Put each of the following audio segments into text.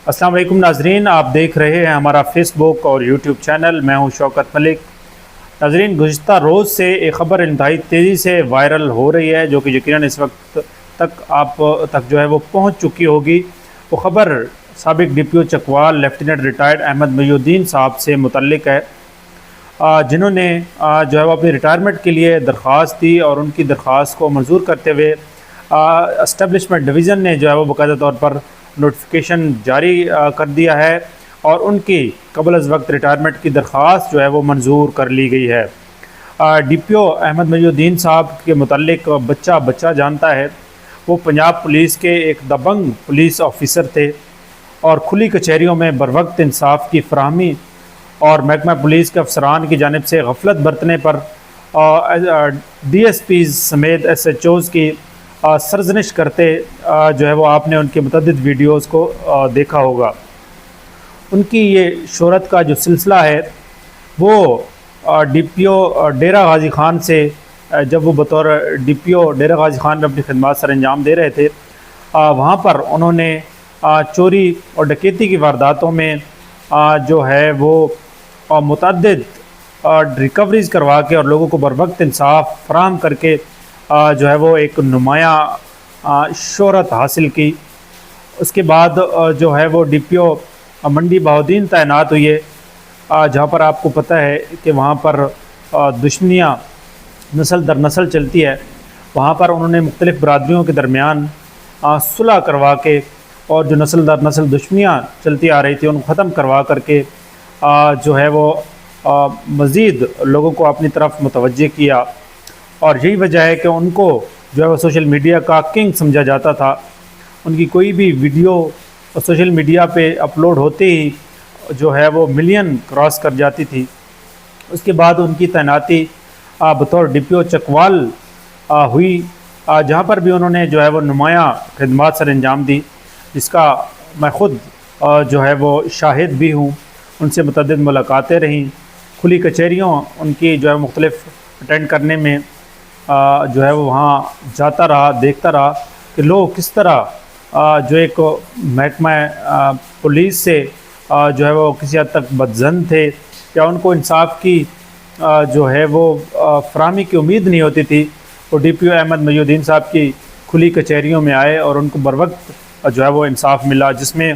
السلام علیکم ناظرین، آپ دیکھ رہے ہیں ہمارا فیس بک اور یوٹیوب چینل۔ میں ہوں شوکت ملک۔ ناظرین، گزشتہ روز سے ایک خبر انتہائی تیزی سے وائرل ہو رہی ہے جو کہ یقیناً اس وقت تک آپ تک جو ہے وہ پہنچ چکی ہوگی۔ وہ خبر سابق ڈی پی او چکوال لیفٹیننٹ ریٹائرڈ احمد محی الدین صاحب سے متعلق ہے، جنہوں نے جو ہے وہ اپنی ریٹائرمنٹ کے لیے درخواست دی، اور ان کی درخواست کو منظور کرتے ہوئے اسٹیبلشمنٹ ڈویژن نے جو ہے وہ باقاعدہ طور پر نوٹیفیکیشن جاری کر دیا ہے، اور ان کی قبل از وقت ریٹائرمنٹ کی درخواست جو ہے وہ منظور کر لی گئی ہے۔ ڈی پی او احمد محی الدین صاحب کے متعلق بچہ جانتا ہے۔ وہ پنجاب پولیس کے ایک دبنگ پولیس آفیسر تھے، اور کھلی کچہریوں میں بروقت انصاف کی فراہمی اور محکمہ پولیس کے افسران کی جانب سے غفلت برتنے پر ڈی ایس پیز سمیت ایس ایچ اوز کی سرزنش کرتے جو ہے وہ آپ نے ان کے متعدد ویڈیوز کو دیکھا ہوگا۔ ان کی یہ شہرت کا جو سلسلہ ہے وہ ڈی پی او ڈیرہ غازی خان سے، جب وہ بطور ڈی پی او ڈیرہ غازی خان میں اپنی خدمات سر انجام دے رہے تھے، وہاں پر انہوں نے چوری اور ڈکیتی کی وارداتوں میں جو ہے وہ متعدد ریکوریز کروا کے اور لوگوں کو بروقت انصاف فراہم کر کے جو ہے وہ ایک نمایاں شہرت حاصل کی۔ اس کے بعد جو ہے وہ ڈی پی او منڈی بہاؤالدین تعینات ہوئے، جہاں پر آپ کو پتہ ہے کہ وہاں پر دشمنیاں نسل در نسل چلتی ہے۔ وہاں پر انہوں نے مختلف برادریوں کے درمیان صلح کروا کے، اور جو نسل در نسل دشمنیاں چلتی آ رہی تھی ان کو ختم کروا کر کے جو ہے وہ مزید لوگوں کو اپنی طرف متوجہ کیا، اور یہی وجہ ہے کہ ان کو جو ہے وہ سوشل میڈیا کا کنگ سمجھا جاتا تھا۔ ان کی کوئی بھی ویڈیو سوشل میڈیا پہ اپلوڈ ہوتے ہی جو ہے وہ ملین کراس کر جاتی تھی۔ اس کے بعد ان کی تعیناتی بطور ڈی پی او چکوال ہوئی، جہاں پر بھی انہوں نے جو ہے وہ نمایاں خدمات سر انجام دی، جس کا میں خود جو ہے وہ شاہد بھی ہوں۔ ان سے متعدد ملاقاتیں رہیں، کھلی کچہریوں ان کی جو ہے مختلف اٹینڈ کرنے میں جو ہے وہ وہاں جاتا رہا، دیکھتا رہا کہ لوگ کس طرح جو ایک محکمہ پولیس سے جو ہے وہ کسی حد تک بدظن تھے، یا ان کو انصاف کی جو ہے وہ فراہمی کی امید نہیں ہوتی تھی۔ وہ ڈی پی او احمد محی الدین صاحب کی کھلی کچہریوں میں آئے اور ان کو بروقت جو ہے وہ انصاف ملا، جس میں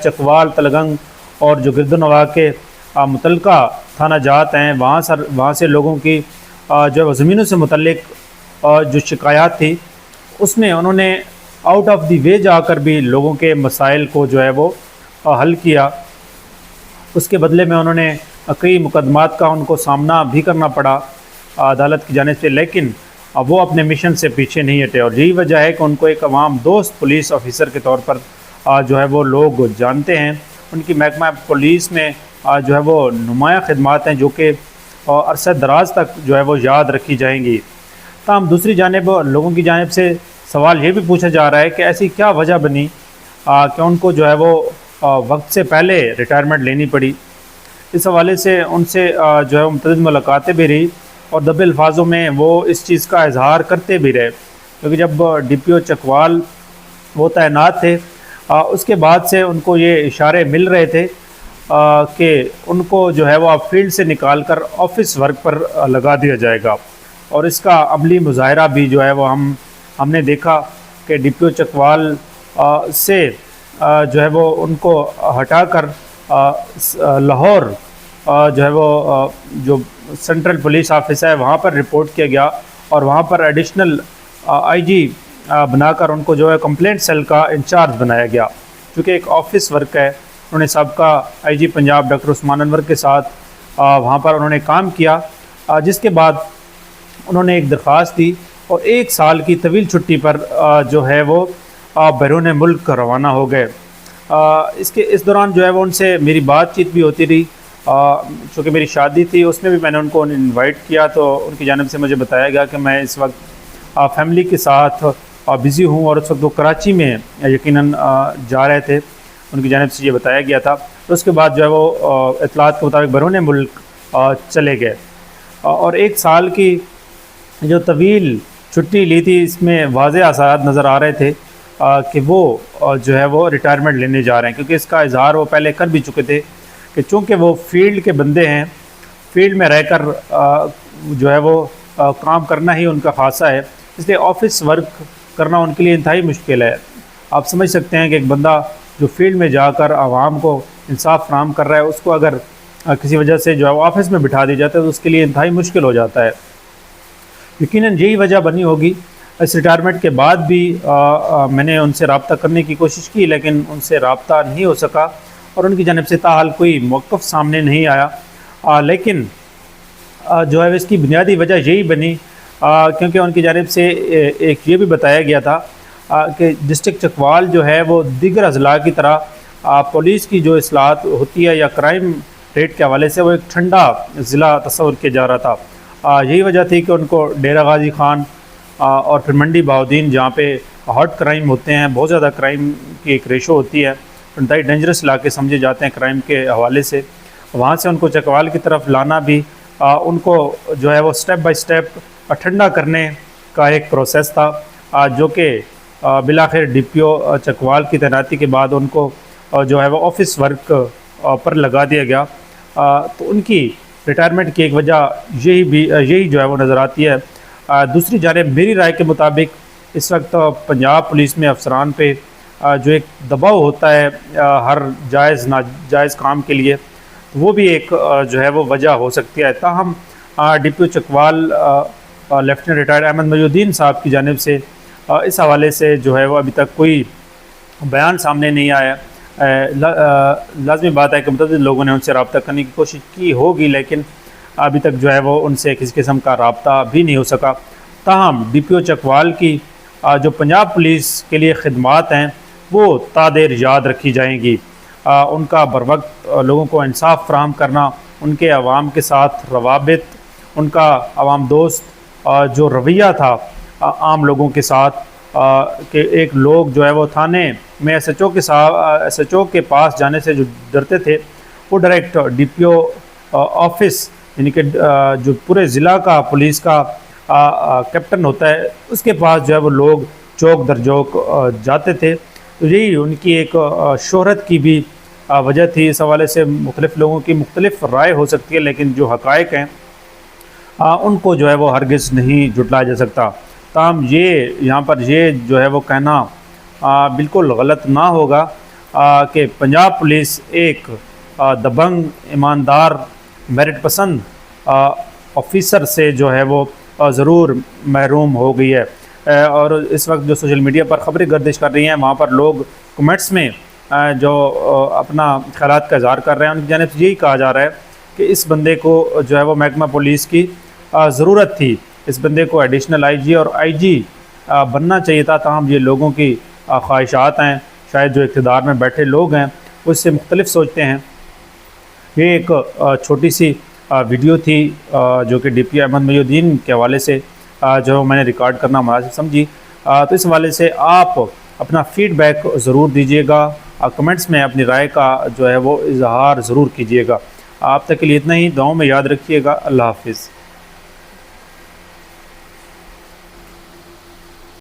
چکوال، تلگنگ اور جو گرد و نواح کے متعلقہ تھانہ جات ہیں وہاں سے لوگوں کی جو ہے زمینوں سے متعلق جو شکایات تھی، اس میں انہوں نے آؤٹ آف دی وے جا کر بھی لوگوں کے مسائل کو جو ہے وہ حل کیا۔ اس کے بدلے میں انہوں نے کئی مقدمات کا ان کو سامنا بھی کرنا پڑا عدالت کی جانب سے، لیکن وہ اپنے مشن سے پیچھے نہیں ہٹے، اور یہی وجہ ہے کہ ان کو ایک عوام دوست پولیس آفیسر کے طور پر جو ہے وہ لوگ جانتے ہیں۔ ان کی محکمہ پولیس میں جو ہے وہ نمایاں خدمات ہیں جو کہ عرصہ دراز تک جو ہے وہ یاد رکھی جائیں گی۔ تاہم دوسری جانب لوگوں کی جانب سے سوال یہ بھی پوچھا جا رہا ہے کہ ایسی کیا وجہ بنی کہ ان کو جو ہے وہ وقت سے پہلے ریٹائرمنٹ لینی پڑی۔ اس حوالے سے ان سے جو ہے متعدد ملاقاتیں بھی رہی، اور دبے الفاظوں میں وہ اس چیز کا اظہار کرتے بھی رہے، کیونکہ جب ڈی پی او چکوال وہ تعینات تھے، اس کے بعد سے ان کو یہ اشارے مل رہے تھے کہ ان کو جو ہے وہ اب فیلڈ سے نکال کر آفس ورک پر لگا دیا جائے گا، اور اس کا عملی مظاہرہ بھی جو ہے وہ ہم نے دیکھا کہ ڈی پی او چکوال سے جو ہے وہ ان کو ہٹا کر لاہور جو ہے وہ جو سینٹرل پولیس آفس ہے وہاں پر رپورٹ کیا گیا، اور وہاں پر ایڈیشنل آئی جی بنا کر ان کو جو ہے کمپلینٹ سیل کا انچارج بنایا گیا، چونکہ ایک آفس ورک ہے۔ انہوں نے سابقہ آئی جی پنجاب ڈاکٹر عثمان انور کے ساتھ وہاں پر انہوں نے کام کیا، جس کے بعد انہوں نے ایک درخواست دی، اور 1 سال کی طویل چھٹی پر جو ہے وہ بیرون ملک روانہ ہو گئے۔ اس دوران جو ہے وہ ان سے میری بات چیت بھی ہوتی رہی، چونکہ میری شادی تھی اس میں بھی میں نے ان کو انوائٹ کیا، تو ان کی جانب سے مجھے بتایا گیا کہ میں اس وقت فیملی کے ساتھ بزی ہوں، اور اس وقت وہ کراچی میں یقیناً جا رہے تھے، ان کی جانب سے یہ بتایا گیا تھا۔ اس کے بعد جو ہے وہ اطلاعات کے مطابق بیرون ملک چلے گئے، اور 1 سال کی جو طویل چھٹی لی تھی اس میں واضح آثارات نظر آ رہے تھے کہ وہ جو ہے وہ ریٹائرمنٹ لینے جا رہے ہیں، کیونکہ اس کا اظہار وہ پہلے کر بھی چکے تھے کہ چونکہ وہ فیلڈ کے بندے ہیں، فیلڈ میں رہ کر جو ہے وہ کام کرنا ہی ان کا خاصہ ہے، اس لیے آفس ورک کرنا ان کے لیے انتہائی مشکل ہے۔ آپ سمجھ سکتے ہیں کہ ایک بندہ جو فیلڈ میں جا کر عوام کو انصاف فراہم کر رہا ہے، اس کو اگر کسی وجہ سے جو ہے وہ آفس میں بٹھا دی جاتا ہے تو اس کے لیے انتہائی مشکل ہو جاتا ہے۔ یقیناً یہی وجہ بنی ہوگی۔ اس ریٹائرمنٹ کے بعد بھی میں نے ان سے رابطہ کرنے کی کوشش کی، لیکن ان سے رابطہ نہیں ہو سکا اور ان کی جانب سے تاحال کوئی موقف سامنے نہیں آیا، لیکن جو ہے اس کی بنیادی وجہ یہی بنی کیونکہ ان کی جانب سے ایک یہ بھی بتایا گیا تھا کہ ڈسٹرکٹ چکوال جو ہے وہ دیگر اضلاع کی طرح پولیس کی جو اصلاحات ہوتی ہے یا کرائم ریٹ کے حوالے سے وہ ایک ٹھنڈا ضلع تصور کیا جا رہا تھا۔ یہی وجہ تھی کہ ان کو ڈیرہ غازی خان اور پھر منڈی بہاؤدین، جہاں پہ ہاٹ کرائم ہوتے ہیں، بہت زیادہ کرائم کی ایک ریشو ہوتی ہے، انتہائی ڈینجرس علاقے سمجھے جاتے ہیں کرائم کے حوالے سے، وہاں سے ان کو چکوال کی طرف لانا بھی ان کو جو ہے وہ سٹیپ بائی سٹیپ ٹھنڈا کرنے کا ایک پروسیس تھا، جو کہ بالآخر ڈی پی او چکوال کی تعیناتی کے بعد ان کو جو ہے وہ آفس ورک پر لگا دیا گیا۔ تو ان کی ریٹائرمنٹ کی ایک وجہ یہی جو ہے وہ نظر آتی ہے۔ دوسری جانب میری رائے کے مطابق اس وقت پنجاب پولیس میں افسران پہ جو ایک دباؤ ہوتا ہے ہر جائز ناجائز کام کے لیے، وہ بھی ایک جو ہے وہ وجہ ہو سکتی ہے۔ تاہم ڈی پی او چکوال لیفٹیننٹ ریٹائرڈ احمد محی الدین صاحب کی جانب سے اس حوالے سے جو ہے وہ ابھی تک کوئی بیان سامنے نہیں آیا۔ لازمی بات ہے کہ متعدد لوگوں نے ان سے رابطہ کرنے کی کوشش کی ہوگی، لیکن ابھی تک جو ہے وہ ان سے کسی قسم کا رابطہ بھی نہیں ہو سکا۔ تاہم ڈی پی او چکوال کی جو پنجاب پولیس کے لیے خدمات ہیں وہ تا دیر یاد رکھی جائیں گی۔ ان کا بر وقت لوگوں کو انصاف فراہم کرنا، ان کے عوام کے ساتھ روابط، ان کا عوام دوست جو رویہ تھا عام لوگوں کے ساتھ، کہ ایک لوگ جو ہے وہ تھانے میں ایس ایچ او کے پاس جانے سے جو ڈرتے تھے، وہ direct D P O office, یعنی کہ جو پورے ضلع کا پولیس کا کیپٹن ہوتا ہے، اس کے پاس جو ہے وہ لوگ چوک در چوک جاتے تھے۔ تو یہی ان کی ایک شہرت کی بھی وجہ تھی۔ اس حوالے سے مختلف لوگوں کی مختلف رائے ہو سکتی ہے، لیکن جو حقائق ہیں ان کو جو ہے وہ ہرگز نہیں جھٹلایا جا سکتا۔ تاہم یہاں پر یہ جو ہے وہ کہنا بالکل غلط نہ ہوگا کہ پنجاب پولیس ایک دبنگ، ایماندار، میرٹ پسند آفیسر سے جو ہے وہ ضرور محروم ہو گئی ہے۔ اور اس وقت جو سوشل میڈیا پر خبریں گردش کر رہی ہیں، وہاں پر لوگ کمنٹس میں جو اپنا خیالات کا اظہار کر رہے ہیں، ان کی جانب سے یہی کہا جا رہا ہے کہ اس بندے کو جو ہے وہ محکمہ پولیس کی ضرورت تھی، اس بندے کو ایڈیشنل آئی جی اور آئی جی بننا چاہیے تھا۔ تاہم یہ لوگوں کی خواہشات ہیں، شاید جو اقتدار میں بیٹھے لوگ ہیں وہ اس سے مختلف سوچتے ہیں۔ یہ ایک چھوٹی سی ویڈیو تھی جو کہ ڈی پی احمد محی الدین کے حوالے سے جو میں نے ریکارڈ کرنا مناسب سمجھی۔ تو اس حوالے سے آپ اپنا فیڈ بیک ضرور دیجیے گا، کمنٹس میں اپنی رائے کا جو ہے وہ اظہار ضرور کیجیے گا۔ آپ تک کے لیے اتنا ہی، دعاؤں میں یاد رکھیے گا۔ اللہ حافظ۔